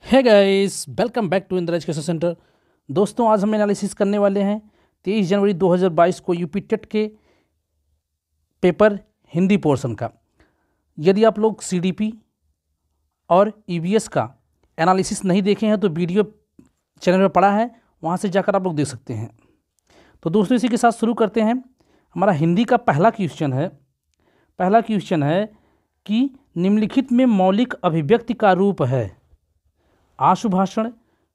है guys, welcome back to Indira education centre. दोस्तों, आज हम एनालिसिस करने वाले हैं 23 जनवरी 2022 को यूपी टेट के पेपर हिंदी पोर्शन का। यदि आप लोग सीडीपी और ईवीएस का एनालिसिस नहीं देखे हैं तो वीडियो चैनल में पड़ा है, वहाँ से जाकर आप लोग देख सकते हैं। तो दोस्तों, इसी के साथ शुरू करते हैं। हमारा हिंदी का पहला क्वेश्चन है कि निम्नलिखित में मौलिक अभिव्यक्ति का रूप है आशुभाषण,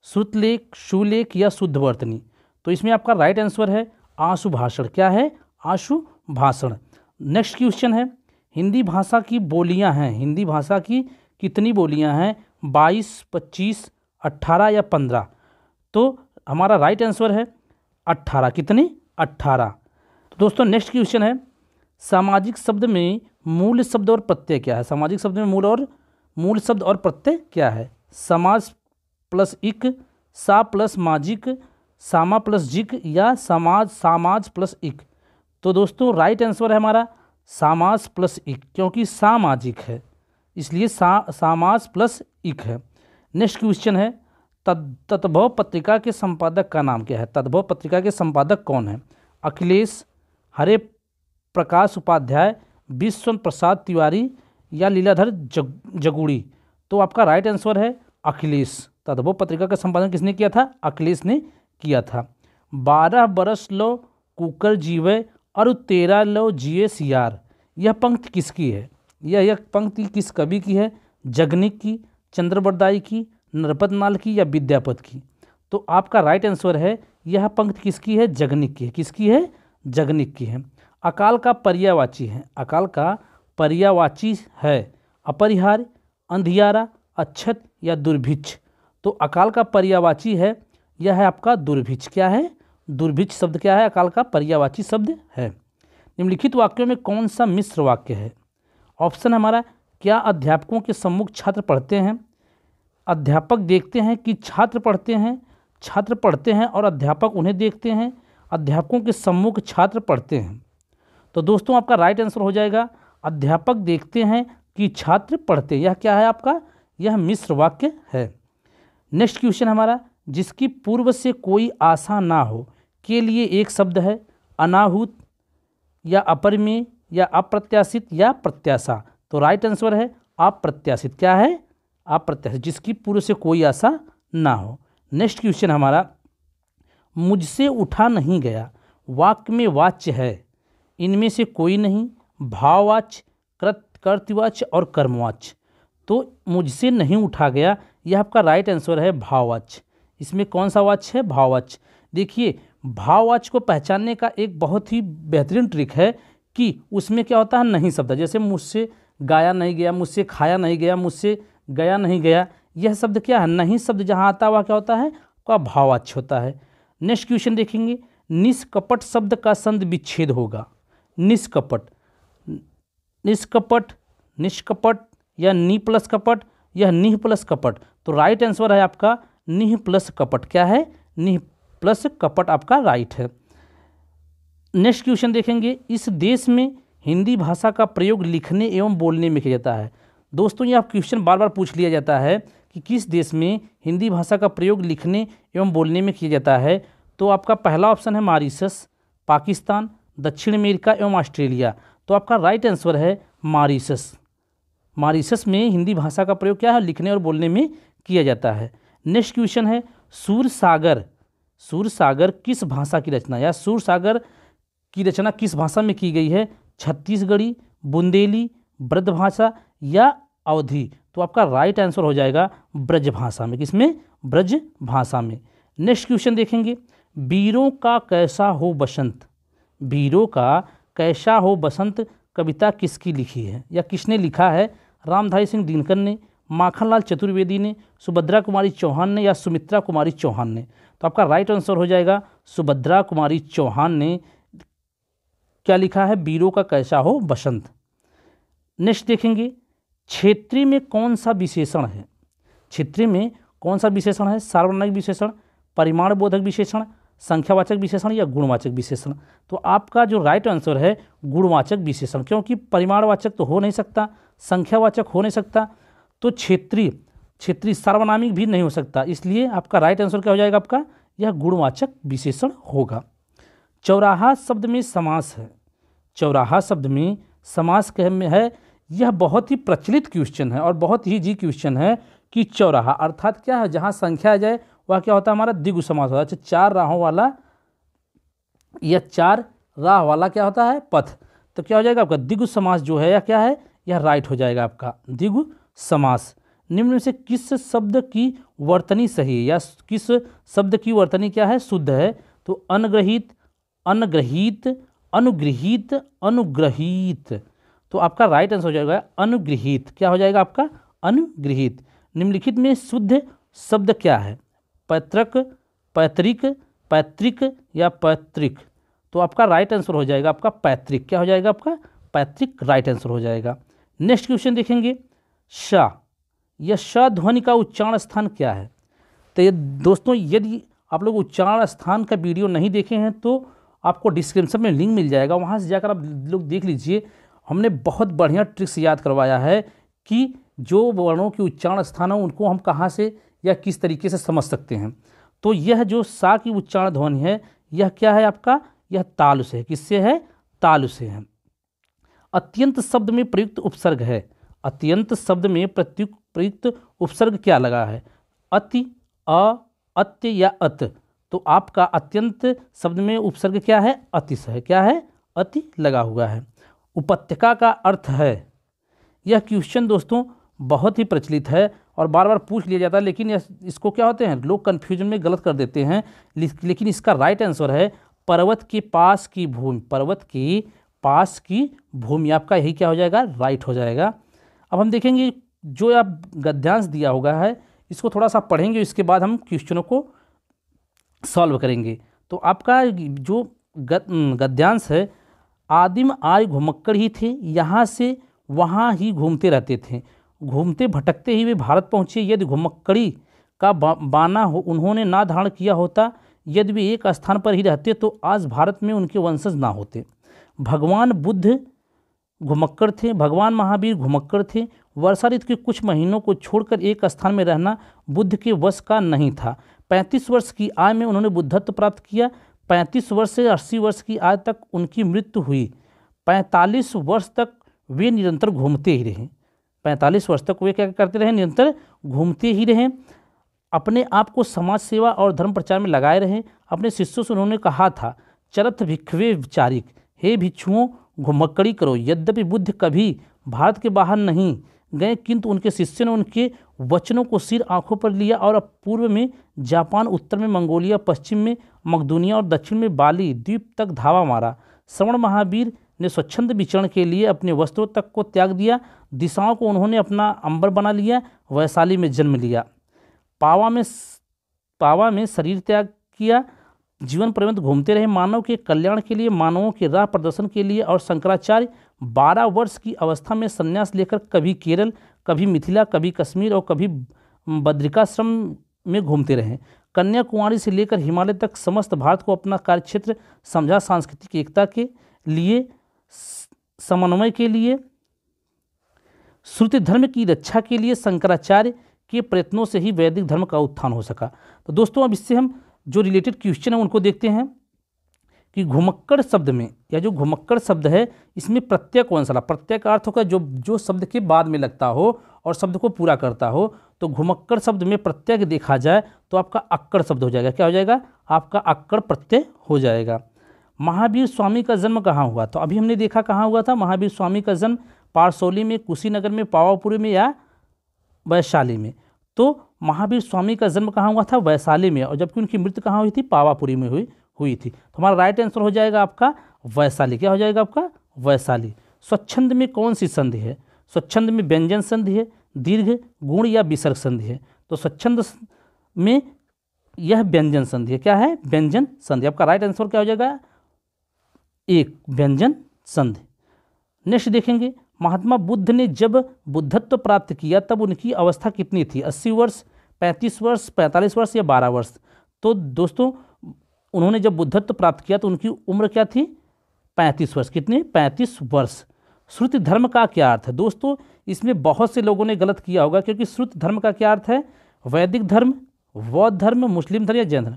श्रुतलेख, शुलेख या शुद्धवर्तनी। तो इसमें आपका राइट आंसर है आशुभाषण। क्या है? आशुभाषण। नेक्स्ट क्वेश्चन है, हिंदी भाषा की बोलियां हैं, हिंदी भाषा की कितनी बोलियां हैं? 22, 25, 18 या 15। तो हमारा राइट आंसर है 18। कितनी? 18। तो दोस्तों, नेक्स्ट क्वेश्चन है, सामाजिक शब्द में मूल शब्द और प्रत्यय क्या है? सामाजिक शब्द में मूल शब्द और प्रत्यय क्या है? समाज प्लस इक, सा प्लस माजिक, सामा प्लस जिक या सामाज प्लस इक। तो दोस्तों, राइट आंसर है हमारा सामाज प्लस इक, क्योंकि सामाजिक है इसलिए सामाज प्लस इक है। नेक्स्ट क्वेश्चन है, तद्भव पत्रिका के संपादक का नाम क्या है? तद्भव पत्रिका के संपादक कौन है? अखिलेश, हरे प्रकाश उपाध्याय, विश्व प्रसाद तिवारी या लीलाधर जगुड़ी। तो आपका राइट आंसर है अखिलेश। तद्भव पत्रिका का संपादन किसने किया था? अखिलेश ने किया था। 12 बरस लो कुकर जीवे और 13 लो जिए सियार। यह पंक्ति किसकी है? यह पंक्ति किस कवि की है? जगनिक की, चंद्रबरदाई की, नरपतमाल की या विद्यापत की? तो आपका राइट आंसर है यह पंक्ति किसकी है? जगनिक की है। किसकी है? जगनिक की है। अकाल का पर्यायवाची है, अकाल का पर्यायवाची है अपरिहार्य, अंधियारा, अच्छत या दुर्भिक्ष। तो अकाल का पर्यायवाची है, यह है आपका दुर्भिक्ष। क्या है? दुर्भिक्ष शब्द क्या है? अकाल का पर्यायवाची शब्द है। निम्नलिखित वाक्यों में कौन सा मिश्र वाक्य है? ऑप्शन हमारा, क्या अध्यापकों के सम्मुख छात्र पढ़ते हैं? अध्यापक देखते हैं कि छात्र पढ़ते हैं? छात्र पढ़ते हैं और अध्यापक उन्हें देखते हैं? अध्यापकों के सम्मुख छात्र पढ़ते हैं? तो दोस्तों, आपका राइट आंसर हो जाएगा अध्यापक देखते हैं कि छात्र पढ़ते हैं। यह क्या है आपका? यह मिश्र वाक्य है। नेक्स्ट क्वेश्चन हमारा, जिसकी पूर्व से कोई आशा ना हो के लिए एक शब्द है अनाहूत या अपरिमेय या अप्रत्याशित या प्रत्याशा। तो राइट आंसर है अप्रत्याशित। क्या है? अप्रत्याशित, जिसकी पूर्व से कोई आशा ना हो। नेक्स्ट क्वेश्चन हमारा, मुझसे उठा नहीं गया वाक्य में वाच्य है इनमें से कोई नहीं, भाववाच्य, कर्तृवाच्य और कर्मवाच्य। तो मुझसे नहीं उठा गया, यह आपका राइट आंसर है भाववाच्य। इसमें कौन सा वाच्य है? भाववाच्य। देखिए, भाववाच्य को पहचानने का एक बहुत ही बेहतरीन ट्रिक है कि उसमें क्या होता है? नहीं शब्द। जैसे मुझसे गाया नहीं गया, मुझसे खाया नहीं गया, मुझसे गया नहीं गया, यह शब्द क्या है? नहीं शब्द जहाँ आता है वह क्या होता है? का भाववाच्य होता है। नेक्स्ट क्वेश्चन देखेंगे, निष्कपट शब्द का संधि विच्छेद होगा। निष्कपट, निष्कपट, निष्कपट या नि प्लस कपट या निह प्लस कपट। तो राइट आंसर है आपका निह प्लस कपट। क्या है? निह प्लस कपट आपका राइट है। नेक्स्ट क्वेश्चन देखेंगे, इस देश में हिंदी भाषा का प्रयोग लिखने एवं बोलने में किया जाता है। दोस्तों, यह क्वेश्चन बार बार पूछ लिया जाता है कि किस देश में हिंदी भाषा का प्रयोग लिखने एवं बोलने में किया जाता है। तो आपका पहला ऑप्शन है मॉरिशस, पाकिस्तान, दक्षिण अमेरिका एवं ऑस्ट्रेलिया। तो आपका राइट आंसर है मॉरिशस। मॉरिशस में हिंदी भाषा का प्रयोग क्या है? लिखने और बोलने में किया जाता है। नेक्स्ट क्वेश्चन है, सूरसागर, सूरसागर किस भाषा की रचना या सूरसागर की रचना किस भाषा में की गई है? छत्तीसगढ़ी, बुंदेली, ब्रज भाषा या अवधी। तो आपका राइट आंसर हो जाएगा ब्रज भाषा में। किसमें? ब्रज भाषा में। नेक्स्ट क्वेश्चन देखेंगे, वीरों का कैसा हो बसंत, वीरों का कैसा हो बसंत कविता किसकी लिखी है या किसने लिखा है? रामधारी सिंह दिनकर ने, माखनलाल चतुर्वेदी ने, सुभद्रा कुमारी चौहान ने या सुमित्रा कुमारी चौहान ने। तो आपका राइट आंसर हो जाएगा सुभद्रा कुमारी चौहान ने क्या लिखा है? वीरों का कैसा हो बसंत। नेक्स्ट देखेंगे, क्षेत्रीय में कौन सा विशेषण है? क्षेत्रीय में कौन सा विशेषण है? सार्वनायिक विशेषण, परिमाणबोधक विशेषण, संख्यावाचक विशेषण या गुणवाचक विशेषण। तो आपका जो राइट आंसर है गुणवाचक विशेषण, क्योंकि परिमाणवाचक तो हो नहीं सकता, संख्यावाचक हो नहीं सकता। तो क्षेत्रीय क्षेत्रीय सार्वनामिक भी नहीं हो सकता, इसलिए आपका राइट आंसर क्या हो जाएगा आपका, यह गुणवाचक विशेषण होगा। चौराहा शब्द में समास है, चौराहा शब्द में समास में है। यह बहुत ही प्रचलित क्वेश्चन है और बहुत ही इजी क्वेश्चन है कि चौराहा अर्थात क्या है, जहाँ संख्या आ जाए वह क्या होता है हमारा द्विगु समास होता है। अच्छा, चार राहों वाला या चार राह वाला क्या होता है पथ, तो क्या हो जाएगा आपका द्विगु समास जो है या क्या है, यह राइट हो जाएगा आपका द्विगु समास। निम्न में से किस शब्द की वर्तनी सही है या किस शब्द की वर्तनी क्या है शुद्ध है, तो अनग्रहित, अनग्रहित, अनुगृहित, अनुग्रहित। तो आपका राइट आंसर हो जाएगा अनुगृहित। क्या हो जाएगा आपका अनुगृहित। निम्नलिखित में शुद्ध शब्द क्या है, पैतृक, पैतृक, पैतृक या पैतृक। तो आपका राइट आंसर हो जाएगा आपका पैतृक। क्या हो जाएगा आपका पैतृक, राइट आंसर हो जाएगा। नेक्स्ट क्वेश्चन देखेंगे, श, यह श ध्वनि का उच्चारण स्थान क्या है। तो ये दोस्तों यदि आप लोग उच्चारण स्थान का वीडियो नहीं देखे हैं तो आपको डिस्क्रिप्शन में लिंक मिल जाएगा, वहाँ से जाकर आप लोग देख लीजिए। हमने बहुत बढ़िया ट्रिक्स याद करवाया है कि जो वर्णों के उच्चारण स्थान है उनको हम कहाँ से या किस तरीके से समझ सकते हैं। तो यह जो सा की उच्चारण ध्वनि है यह क्या है आपका, यह तालु से है। किससे है, तालु से है। अत्यंत शब्द में प्रयुक्त उपसर्ग है, अत्यंत शब्द में प्रयुक्त उपसर्ग क्या लगा है, अति, अ, अत्य या अत। तो आपका अत्यंत शब्द में उपसर्ग क्या है, अतिश है। क्या है, अति लगा हुआ है। उपत्यका का अर्थ है, यह क्वेश्चन दोस्तों बहुत ही प्रचलित है और बार बार पूछ लिया जाता है, लेकिन इसको क्या होते हैं लोग कन्फ्यूजन में गलत कर देते हैं। लेकिन इसका राइट आंसर है पर्वत के पास की भूमि, पर्वत के पास की भूमि। आपका यही क्या हो जाएगा, राइट हो जाएगा। अब हम देखेंगे जो आप गद्यांश दिया होगा है इसको थोड़ा सा पढ़ेंगे, इसके बाद हम क्वेश्चनों को सॉल्व करेंगे। तो आपका जो गद्यांश है, आदिम आर्य घुमक्कड़ ही थे, यहाँ से वहाँ ही घूमते रहते थे, घूमते भटकते ही वे भारत पहुँचे। यदि घुमक्कड़ी का बाना हो उन्होंने ना धारण किया होता, यदि वे एक स्थान पर ही रहते तो आज भारत में उनके वंशज ना होते। भगवान बुद्ध घुमक्कड़ थे, भगवान महावीर घुमक्कड़ थे। वर्षा ऋतु के कुछ महीनों को छोड़कर एक स्थान में रहना बुद्ध के वश का नहीं था। 35 वर्ष की आयु में उन्होंने बुद्धत्व प्राप्त किया। 35 वर्ष से 80 वर्ष की आयु तक उनकी मृत्यु हुई। 45 वर्ष तक वे निरंतर घूमते ही रहे। 45 वर्ष तक वे क्या करते रहे, निरंतर घूमते ही रहे। अपने आप को समाज सेवा और धर्म प्रचार में लगाए रहे। अपने शिष्यों से उन्होंने कहा था, चरथ भिक्षवे विचारिक, हे भिक्षुओं घुमक्कड़ी करो। यद्यपि बुद्ध कभी भारत के बाहर नहीं गए, किंतु उनके शिष्यों ने उनके वचनों को सिर आंखों पर लिया और अब पूर्व में जापान, उत्तर में मंगोलिया, पश्चिम में मकदूनिया और दक्षिण में बाली द्वीप तक धावा मारा। श्रवण महावीर ने स्वच्छंद विचरण के लिए अपने वस्त्रों तक को त्याग दिया। दिशाओं को उन्होंने अपना अंबर बना लिया। वैशाली में जन्म लिया। पावा में शरीर त्याग किया। जीवन पर्यंत घूमते रहे। मानव के कल्याण के लिए, मानवों के राह प्रदर्शन के लिए। और शंकराचार्य 12 वर्ष की अवस्था में संन्यास लेकर कभी केरल, कभी मिथिला, कभी कश्मीर और कभी बद्रिकाश्रम में घूमते रहे। कन्याकुमारी से लेकर हिमालय तक समस्त भारत को अपना कार्यक्षेत्र समझा। सांस्कृतिक एकता के लिए, समन्वय के लिए, श्रुति धर्म की रक्षा के लिए शंकराचार्य के प्रयत्नों से ही वैदिक धर्म का उत्थान हो सका। तो दोस्तों अब इससे हम जो रिलेटेड क्वेश्चन है उनको देखते हैं कि घुमक्कड़ शब्द में या जो घुमक्कड़ शब्द है इसमें प्रत्यय कौन सा। प्रत्यय का अर्थ होगा जो शब्द के बाद में लगता हो और शब्द को पूरा करता हो। तो घुमक्कड़ शब्द में प्रत्यय देखा जाए तो आपका अक्कड़ शब्द हो जाएगा। क्या हो जाएगा, आपका अक्कड़ प्रत्यय हो जाएगा। महावीर स्वामी का जन्म कहाँ हुआ, तो अभी हमने देखा कहाँ हुआ था। महावीर स्वामी का जन्म पारसौली में, कुशीनगर में, पावापुरी में या वैशाली में। तो महावीर स्वामी का जन्म कहाँ हुआ था, वैशाली में, और जबकि उनकी मृत्यु कहाँ हुई थी, पावापुरी में हुई थी। तो हमारा राइट आंसर हो जाएगा आपका वैशाली। क्या हो जाएगा आपका वैशाली। स्वच्छंद में कौन सी संधि है, स्वच्छंद में व्यंजन संधि है, दीर्घ, गुण या विसर्ग संधि है। तो स्वच्छंद में यह व्यंजन संधि है। क्या है, व्यंजन संधि। आपका राइट आंसर क्या हो जाएगा, एक, व्यंजन संधि। नेक्स्ट देखेंगे, महात्मा बुद्ध ने जब बुद्धत्व प्राप्त किया तब उनकी अवस्था कितनी थी, 80 वर्ष, 35 वर्ष, 45 वर्ष या 12 वर्ष। तो दोस्तों उन्होंने जब बुद्धत्व प्राप्त किया तो उनकी उम्र क्या थी, 35 वर्ष। कितने, 35 वर्ष। श्रुति धर्म का क्या अर्थ है? दोस्तों इसमें बहुत से लोगों ने गलत किया होगा, क्योंकि श्रुति धर्म का क्या अर्थ है? वैदिक धर्म, बौद्ध धर्म, मुस्लिम धर्म या जैन धर्म।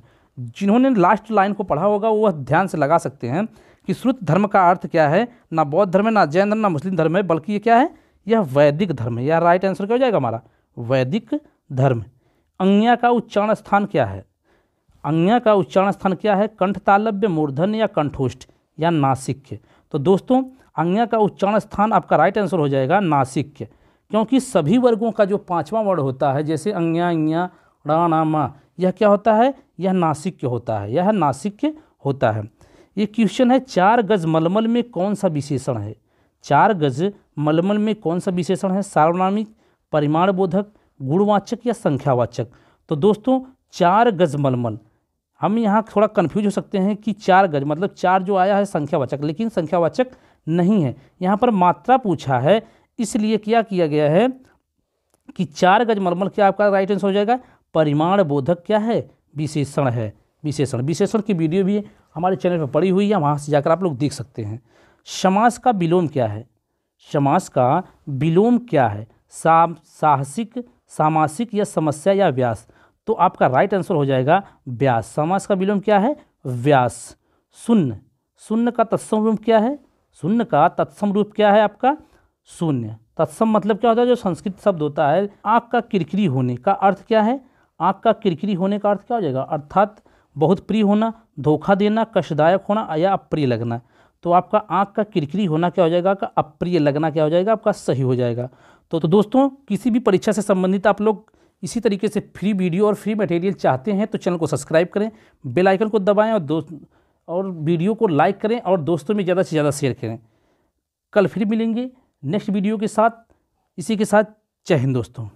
जिन्होंने लास्ट लाइन को पढ़ा होगा वह ध्यान से लगा सकते हैं कि श्रुति धर्म का अर्थ क्या है। ना बौद्ध धर्म है, ना जैन धर्म, ना मुस्लिम धर्म है, बल्कि ये क्या है? यह वैदिक धर्म है। यह राइट आंसर क्या हो जाएगा हमारा? वैदिक धर्म। अंज्ञा का उच्चारण स्थान क्या है? अंज्ञा का उच्चारण स्थान क्या है? कंठ तालव्य, मूर्धन्य या कंठोष्ठ या नासिक्य। तो दोस्तों अंज्ञा का उच्चारण स्थान आपका राइट आंसर हो जाएगा नासिक्य, क्योंकि सभी वर्गों का जो पांचवा वर्ण होता है, जैसे अंज्ञा, इंज्ञा, ड़ा, ना, मा, यह क्या होता है? यह नासिक्य होता है। यह नासिक्य होता है। ये क्वेश्चन है, 4 गज मलमल में कौन सा विशेषण है? 4 गज मलमल में कौन सा विशेषण है? सार्वनामिक, परिमाण बोधक, गुणवाचक या संख्यावाचक। तो दोस्तों 4 गज मलमल, हम यहाँ थोड़ा कन्फ्यूज हो सकते हैं कि 4 गज मतलब 4 जो आया है संख्यावाचक, लेकिन संख्यावाचक नहीं है। यहाँ पर मात्रा पूछा है, इसलिए क्या किया गया है कि 4 गज मलमल क्या आपका राइट आंसर हो जाएगा? परिमाण बोधक क्या है? विशेषण है। विशेषण की वीडियो भी हमारे चैनल पर पड़ी हुई है, वहाँ से जाकर आप लोग देख सकते हैं। समास का विलोम क्या है? समास का विलोम क्या है? साहसिक, सामासिक या समस्या या व्यास। तो आपका राइट आंसर हो जाएगा व्यास। समास का विलोम क्या है? व्यास। शून्य, शून्य का तत्सम रूप क्या है? शून्य का तत्सम रूप क्या है आपका? शून्य। तत्सम मतलब क्या होता है? जो संस्कृत शब्द होता है, आँख का किरकिरी होने का अर्थ क्या है? आँख का किरकिरी होने का अर्थ क्या हो जाएगा? अर्थात बहुत प्रिय होना, धोखा देना, कष्टदायक होना या अप्रिय लगना। तो आपका आँख का किरकिरी होना क्या हो जाएगा? का अप्रिय लगना क्या हो जाएगा? आपका सही हो जाएगा। तो दोस्तों किसी भी परीक्षा से संबंधित आप लोग इसी तरीके से फ्री वीडियो और फ्री मटेरियल चाहते हैं तो चैनल को सब्सक्राइब करें, बेल आइकन को दबाएं और वीडियो को लाइक करें और दोस्तों में ज़्यादा से ज़्यादा शेयर करें। कल फिर मिलेंगे नेक्स्ट वीडियो के साथ। इसी के साथ जय हिंद दोस्तों।